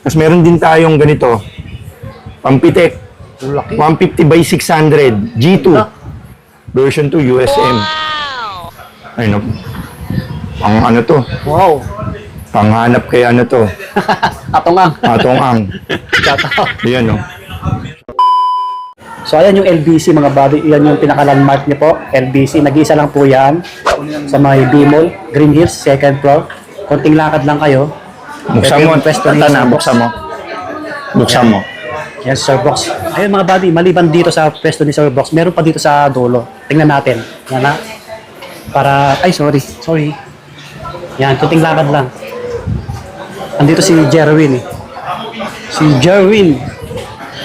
Tapos meron din tayong ganito. Pampitek. Laki. 150 by 600. G2. Version 2 USM. Ay no. Pang ano to? Wow. Panghanap kay ano to? Atongang. Atong-ang. Yan no. So ayan yung LBC mga buddy, yan yung pinaka-landmark niyo po, LBC, nag-iisa lang po yan sa may B-Mall, Green Hills, second floor. Konting lakad lang kayo. Buksan Ito mo. yung pwesto ni Tata na, Sir Box. buksan mo. Buksan mo. Yan, Sir Box. Ayun mga buddy, maliban dito sa pwesto ni Sir Box, meron pa dito sa dulo. Tingnan natin. Yan na. Para, ay sorry. Yan, konting lakad lang. Andito si Jerwin eh. Si Jerwin.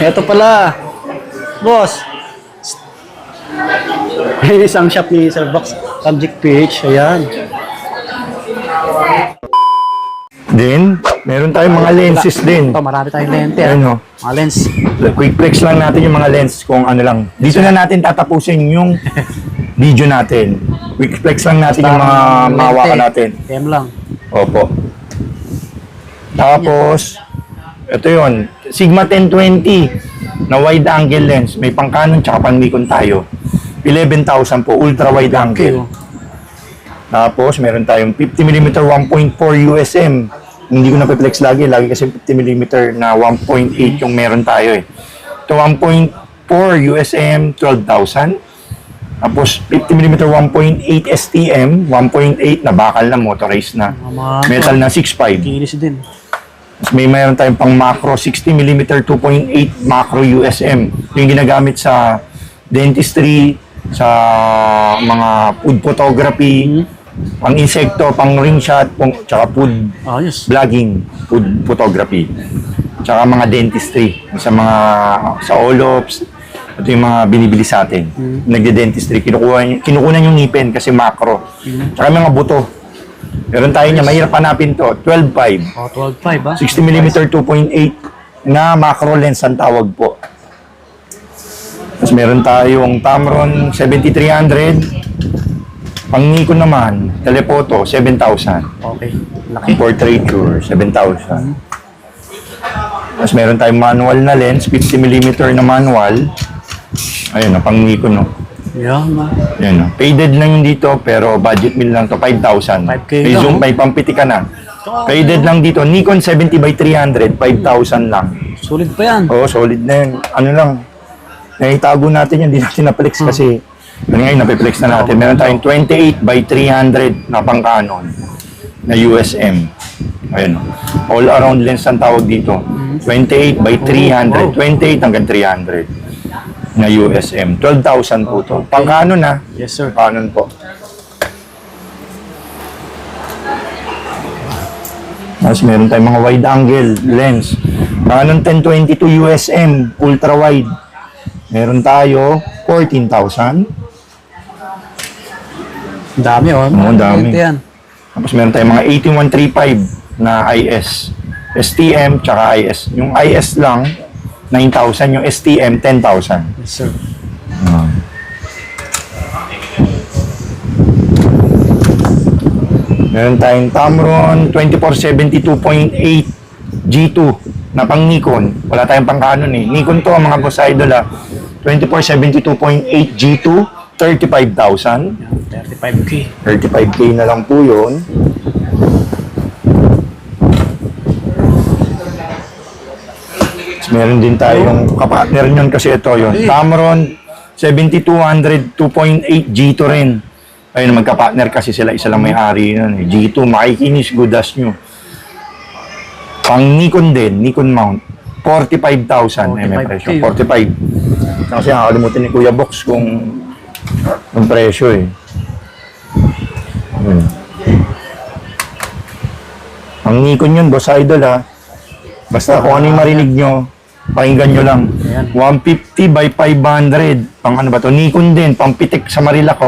Eto pala. Boss. Isang shop ni Sir Box. Subject PH. Ayan. Then, meron tayong mga lenses din. Ito, marami tayong lente. Ano? Mga lens. Quick flex lang natin yung mga lens kung ano lang. Dito na natin tatapusin yung video natin. Quick flex lang natin yung mga mahawakan natin. Yan lang. Opo. Tapos, ito yun. Sigma 1020 na wide angle lens. May pang Canon tsaka pang Nikon tayo. 11,000 po. Ultra wide angle. Tapos, meron tayong 50mm 1.4 USM. Hindi ko na-flex lagi. Lagi kasi 50mm na 1.8 yung meron tayo eh. Ito 1.4 USM, 12,000. Tapos 50mm 1.8 STM, 1.8 na bakal na, motorized na. Metal na 6.5. Kinis din. Tapos may mayroon tayong pang macro 60mm 2.8 macro USM. Yung ginagamit sa dentistry, sa mga food photography, pang insekto, pang ring shot, tsaka food Ayos. vlogging, food photography. Tsaka mga dentistry, sa Olops. Ito yung mga binibili sa atin. Nagde-dentistry, kinukunan yung ngipin kasi macro. Tsaka mga buto. Meron tayo niya, mahirap hanapin to. 12.5. Oh, 12.5 ba? 60mm 2.8 na macro lens ang tawag po. Tapos meron tayong Tamron 7300. Pang Nikon naman, telephoto 7,000. Okay. Laki. Ang portraiture 7,000. Tapos meron tayong manual na lens, 50mm na manual. Ayun, pang Nikon, no. Yan na. Yan, no. Faded lang yung dito, pero budget meal lang to, 5,000. 5K May lang, zoom, oh. may pampiti ka na. Faded lang dito, Nikon 70x300, 5,000 lang. Sulit pa yan. Oo, solid na yun. Ano lang, naitago natin yan, hindi natin na-flex kasi ngayon, napiplex na natin. Meron tayong 28x300 na pang Canon na USM. Ayun, all around lens ang tawag dito. 28x300, 28 hanggang 300 na USM. 12,000 po to. Pang Canon na. Yes, sir. Canon po. Tapos meron tayong mga wide angle lens. Canon 1022 USM, ultra wide. Meron tayo 14,000. Dami, oh. Oo, dami. Lente yan. Tapos meron tayong mga 18135 na IS. STM tsaka IS. Yung IS lang, 9,000. Yung STM, 10,000. Yes, sir. Meron tayong Tamron 2470 2.8 G2 na pang Nikon. Wala tayong pang Canon eh. Nikon to, mga boss idol 2470 2.8 G2, 35,000. 35K. 35K na lang po yun. Meron din tayong kapartner yun kasi ito yun. Tamron 7200 2.8 G2 rin. Ayun, magkapartner kasi sila, isa lang may-ari yun. G2, makikinis, good as nyo. Pang Nikon din, Nikon mount, 45,000 may presyo. 45. Kasi nakakalimutan ni Kuya Box kung ang presyo eh. Ang Nikon yun, boss idol Basta kung ano yung marinig nyo, pakinggan nyo lang. 150 by 500. Pang ano ba to? Nikon din, pang pitik sa Marilac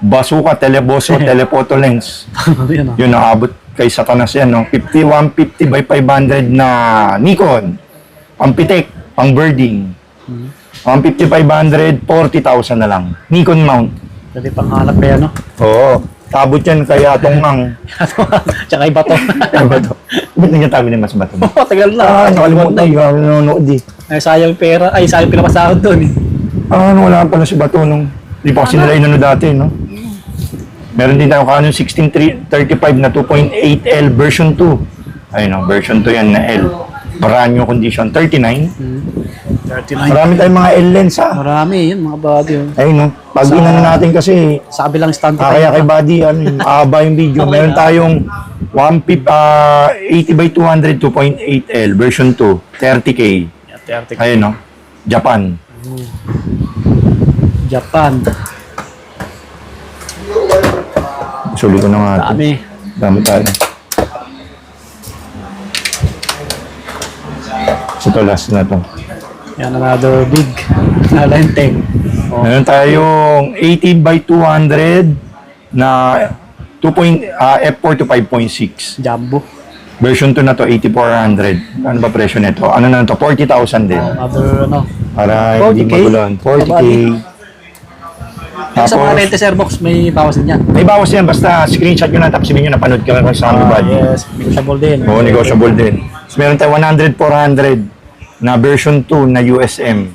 Basuka, teleboso, telephoto lens. Yun, nakabot kay Satanas yan, no? 150 by 500 na Nikon. Pang pitik, pang birding. 150, 500, 40,000 na lang. Nikon mount. Pwede pang halap kaya, no? Oo. Tabot yan kaya Tongang. Tsaka iba to. Ano ba to? Ba't nagkatabi na mas bato? Oh, tagal na. Nakalimutan. Nanonood eh. Ay, sayang pera. Ay, sayang pinapasahod doon eh. Wala pala si Bato nung... Di pa kasi nila inano dati, no? Meron din tayo Canon 1635 na 2.8L version 2. Ayun, no? Version 2 yan na L. Brand new condition. 39. 39. Marami tayong mga L lens, ha? Marami yun, mga body. Oh. Ayun, no? Pag inano natin kasi... Sabi lang stand kaya kay Buddy, aaba yung video. Meron tayong 80 by 200 2.8L version 2. 30K. 30. Ayun, no? Japan. Japan. Suli ko na nga ito. Dami. Dami tayo. So, ito last na to. Yan, another big na lente. Oh. Meron tayong 80 by 200 na f4 to 5.6. Jumbo. Version 2 na to, 8400. Ano ba presyo nito? Ano na to? 40,000 din. Other, ano. Para hindi 40K? magulan. 40K. Sa mga rente sir box, may bawas din yan. May bawas yan. Basta screenshot nyo na tapos sabihin nyo napanood ka lang sa aming body. Yes, negotiable din. Oo, negotiable din. So, meron tayo 100-400 na version 2 na USM.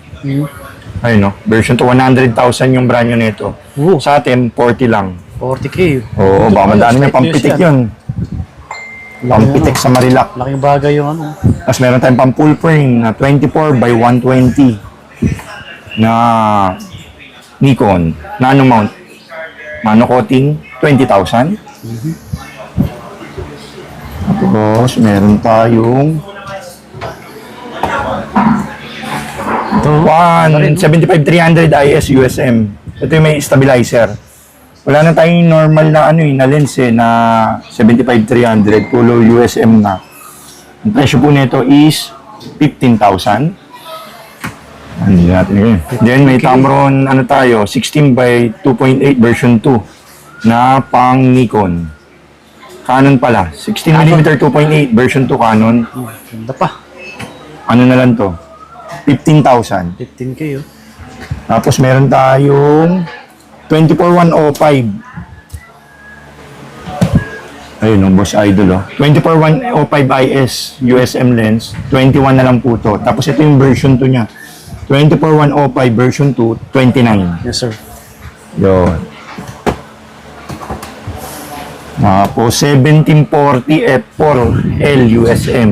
Ayun, no? Version 2, 100,000 yung brand nyo nito. Oo. Sa atin, 40 lang. 40K. Oo, baka madami may Slight pampitik news yan. yun. Pampitik sa Marilac. Laking bagay yung ano. Tapos meron tayong pang full frame na 24 by 120 na Nikon. Nano mount. Nano coating, 20,000. Tapos meron tayong Ito. 175-300 IS USM. Ito yung may stabilizer. Wala na tayong normal na na lens na 75-300 Polo USM na. Ang presyo po nito is 15,000. Hindi natin yun. Then may Tamron tayo 16 by 2.8 version 2 na pang Nikon. Canon pala. 16mm 2.8 version 2 Canon. Ganda pa. Ano na lang to? 15,000. 15K oh. Tapos meron tayong 24105. Ayun, no, Boss Idol, oh. 24105 IS USM lens. 21 na lang po to. Tapos ito yung version 2 niya. 24105 version 2, 29. Yes sir. Yun. Tapos 1740 F4 L USM.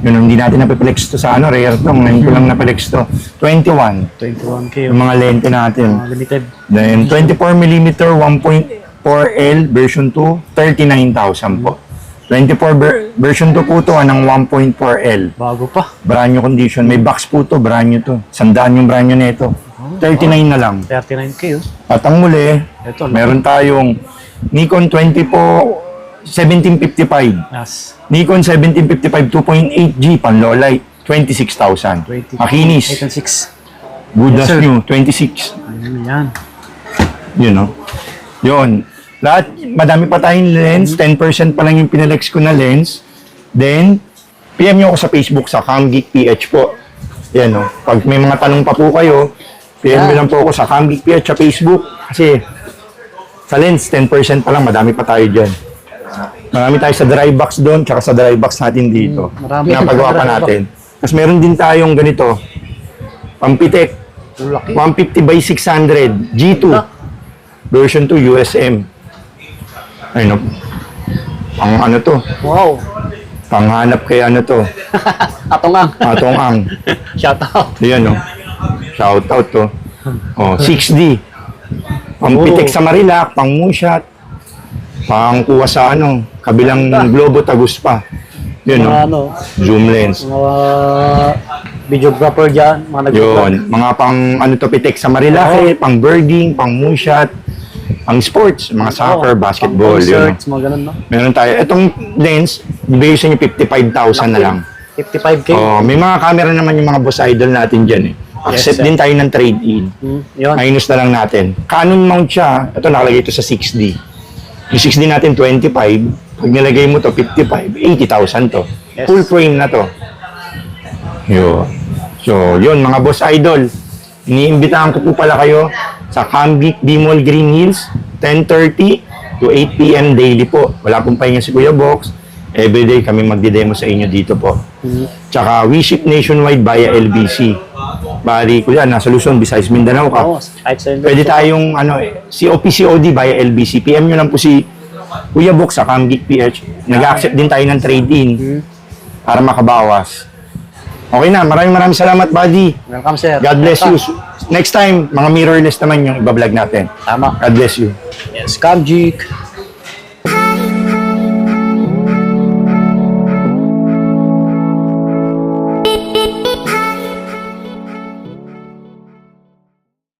Yun, hindi natin napiplex to sa rare to. Ngayon ko lang napiplex to. 21. 21K Yung oh. mga lente natin. Limited. Then 24mm 1.4L version 2, 39,000 po. 24 version 2 po to ng 1.4L. Bago pa. Brand new condition. May box po to, brand new to. 100 yung brand new nito. 39 na lang. 39K oh. At ang muli, Ito, meron tayong Nikon 1755. Yes. Nikon 1755 2.8G pan low light, 26,000. 20. Makinis. 8 and 6. Good Yes, as sir. new, 26. Yan. Yun, no? Yun. Lahat, madami pa tayong lens. 10% pa lang yung pinalex ko na lens. Then, PM nyo ako sa Facebook sa Camgeek PH po. Yan, no? Pag may mga tanong pa po kayo, PM nyo lang po ako sa Camgeek PH sa Facebook. Kasi, sa lens, 10% pa lang. Madami pa tayo dyan. Marami tayo sa dry box doon, tsaka sa dry box natin dito. Marami. Napagawa pa natin. Tapos meron din tayong ganito. Pampitek. Laki. 150 by 600 G2 version 2 USM. Ayun, no? Pang to? Wow. Panghanap kay to? Atongang. Ang. Shout out. Ayan, no? Shout out to. Oh, 6D. Pampitek sa Marilac, pang moonshot, pang kuha sa kabilang globo tagus pa. Yun, no? Mga Zoom lens. mga videographer dyan, mga nag-vlog. Yun, mga pang to, pitek sa Marilake, pang birding, pang moonshot, pang sports, mga soccer, basketball, yun. Concerts, mga ganun, no? Meron tayo. Itong lens, bibigay sa inyo 55,000 na lang. 55K. Oh, may mga camera naman yung mga boss idol natin dyan eh. Accept sir. din tayo ng trade-in. Yun. Minus na lang natin. Canon mount siya. Ito nakalagay ito sa 6D. Yung 6D natin 25. Pag nilagay mo to 55, 80,000 to. Yes. Full frame na to. Yun. So, yun mga boss idol. Iniimbitahan ko po pala kayo sa Camgeek Bimol Green Hills, 1030 to 8 p.m. daily po. Wala pong pahinga si Kuya Box. Everyday kami magdi-demo sa inyo dito po. Tsaka we ship nationwide via LBC. Bali, Kuya, nasa Luzon, Visayas, Mindanao ka. Oo, kahit sa Pwede tayong COP/COD via LBC. PM nyo lang po si Kuya Box sa Camgeek PH. Nag-accept din tayo ng trade-in para makabawas. Okay na, maraming salamat, buddy. Welcome, sir. God bless you. Next time, mga mirrorless naman yung ibablog natin. Tama. God bless you. Yes, Camgeek.